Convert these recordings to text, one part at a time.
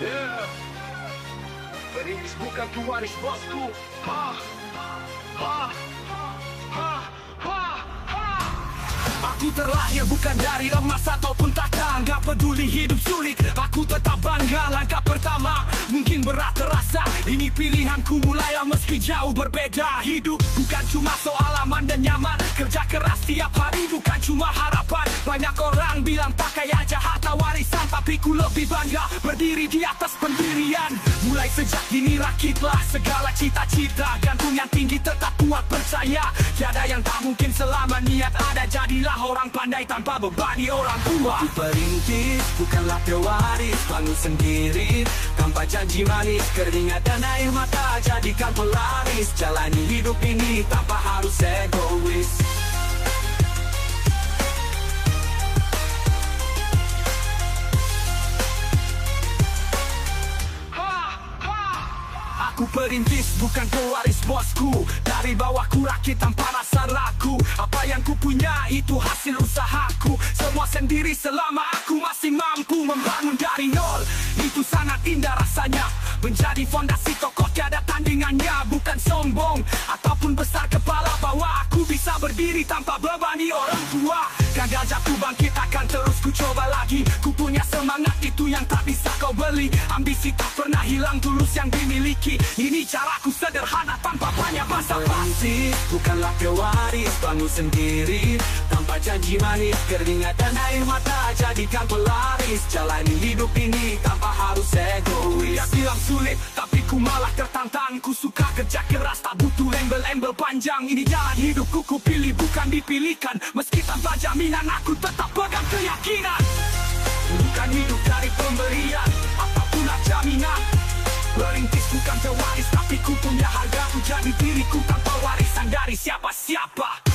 Yeah. Perintis bukan pewaris bosku. Ha, ha, ha, ha, ha. Aku terlahir bukan dari emas ataupun takkan. Gak peduli hidup sulit, aku tetap bangga. Langkah pertama mungkin berat terasa. Ini pilihanku mulailah meski jauh berbeda. Hidup bukan cuma soal aman dan nyaman. Kerja keras tiap hari bukan cuma harapan. Banyak orang bilang pakai aja harta warisan, tapi ku lebih bangga berdiri di atas pendirian. Mulai sejak dini rakitlah segala cita-cita. Gantung yang tinggi tetap kuat percaya. Tiada yang tak mungkin selama niat ada. Jadilah orang pandai tanpa bebani orang tua. Ku perintis bukanlah pewaris, bangun sendiri tanpa janji manis. Keringat dan air mata jadikan pelaris. Jalani hidup ini tanpa harus egois. Aku perintis bukan pewaris bosku. Dari bawahku rakit tanpa rasa ragu. Apa yang ku punya itu hasil usahaku. Semua sendiri selama aku masih mampu membangun dari nol. Itu sangat indah rasanya. Menjadi fondasi kokoh tiada tandingannya. Bukan sombong ataupun besar kepala bahwa aku bisa berdiri tanpa bebani orang tua. Gagal jatuh bangkit akan terus ku coba lagi. Ku punya semangat itu yang tak bisa kau beli. Ambisi tak pernah hilang, tulus yang dimiliki. Ini caraku sederhana tanpa banyak basa-basi. Bukanlah pewaris, bangun sendiri tanpa janji manis. Keringat dan air mata jadikan pelaris. Jalani hidup ini tanpa harus egois. Dia bilang sulit, tapi ku malah tertantang. Ku suka kerja keras, tak butuh embel-embel panjang. Ini jalan hidupku, ku pilih bukan dipilihkan. Meski tanpa jaminan, aku tetap pegang keyakinan. Bukan hidup dari pemberian apapun jaminan. Perintis bukan pewaris, tapi ku punya harga. Ku jadi diriku tanpa warisan dari siapa-siapa.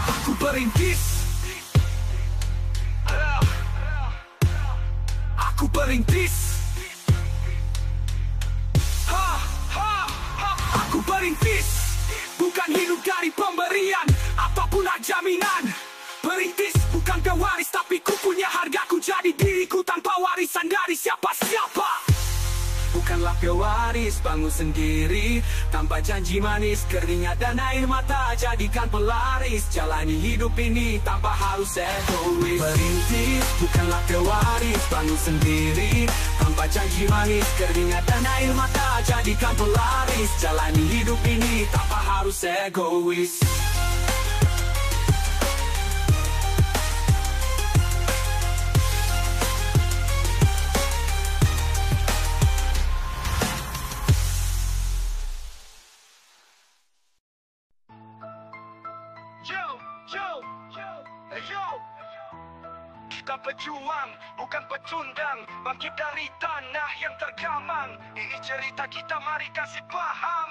Aku perintis. Aku perintis. Aku perintis. Bukan hidup dari pemberian apapun jaminan. Perintis bukan pewaris, tapi ku punya harga. Ku jadi diriku tanpa warisan dari siapa-siapa. Bukanlah pewaris, bangun sendiri tanpa janji manis. Keringat dan air mata jadikan pelaris. Jalani hidup ini tanpa harus egois. Perintis bukanlah pewaris, bangun sendiri tanpa janji manis. Keringat dan air mata jadikan pelaris. Jalani hidup ini tanpa harus egois. Kita pejuang, bukan pecundang. Bangkit dari tanah yang tergamang. Ini cerita kita, mari kasih paham.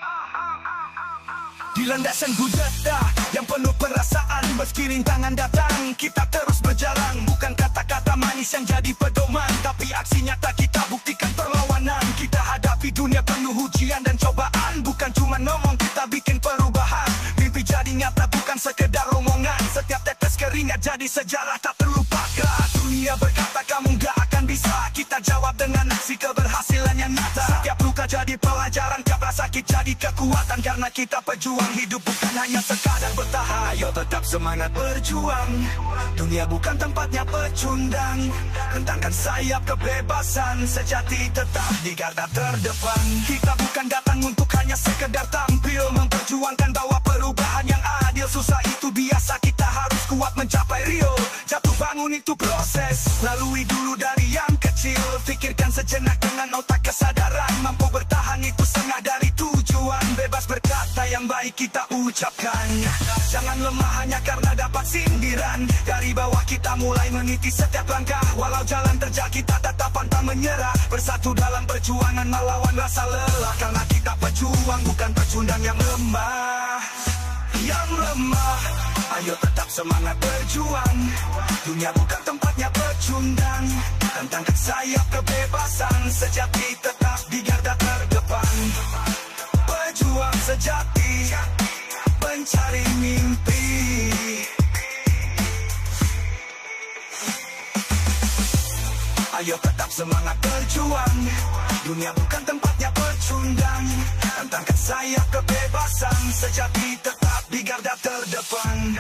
Di landasan budaya yang penuh perasaan. Meski rintangan datang, kita terus berjalan. Bukan kata-kata manis yang jadi pedoman, tapi aksi nyata kita buktikan perlawanan. Kita hadapi dunia penuh ujian dan cobaan. Bukan cuma ngomong, kita bikin perubahan. Mimpi jadi nyata, bukan sekedar omongan. Setiap tetes keringat jadi sejarah tak terlupakan. Dunia berkata kamu gak akan bisa. Kita jawab dengan aksi keberhasilan yang nyata. Setiap luka jadi pelajaran, tiap rasa sakit jadi kekuatan. Karena kita pejuang, hidup bukan hanya sekadar bertahan. Ayo tetap semangat berjuang. Dunia bukan tempatnya pecundang. Rentangkan sayap kebebasan sejati, tetap di garda terdepan. Kita bukan datang untuk hanya sekedar tampil, memperjuangkan bawa perubahan yang adil. Susah itu biasa, kita harus kuat mencapai Rio. Jatuh bangun itu proses, lalui dulu dari yang kecil. Pikirkan sejenak dengan otak kesadaran. Mampu bertahan itu setengah dari tujuan. Bebas berkata yang baik kita ucapkan. Jangan lemah hanya karena dapat sindiran. Dari bawah kita mulai meniti setiap langkah. Walau jalan terjal kita tetap pantang menyerah. Bersatu dalam perjuangan melawan rasa lelah. Karena kita pejuang bukan pecundang yang lemah. Yang lemah, ayo tetap semangat berjuang. Dunia bukan tempatnya pecundang. Tentangkan sayap kebebasan sejati, tetap di garda terdepan. Pejuang sejati, mencari mimpi. Ayo tetap semangat berjuang, dunia bukan tempatnya pecundang. Antangkan sayap kebebasan, sejati tetap di garda terdepan.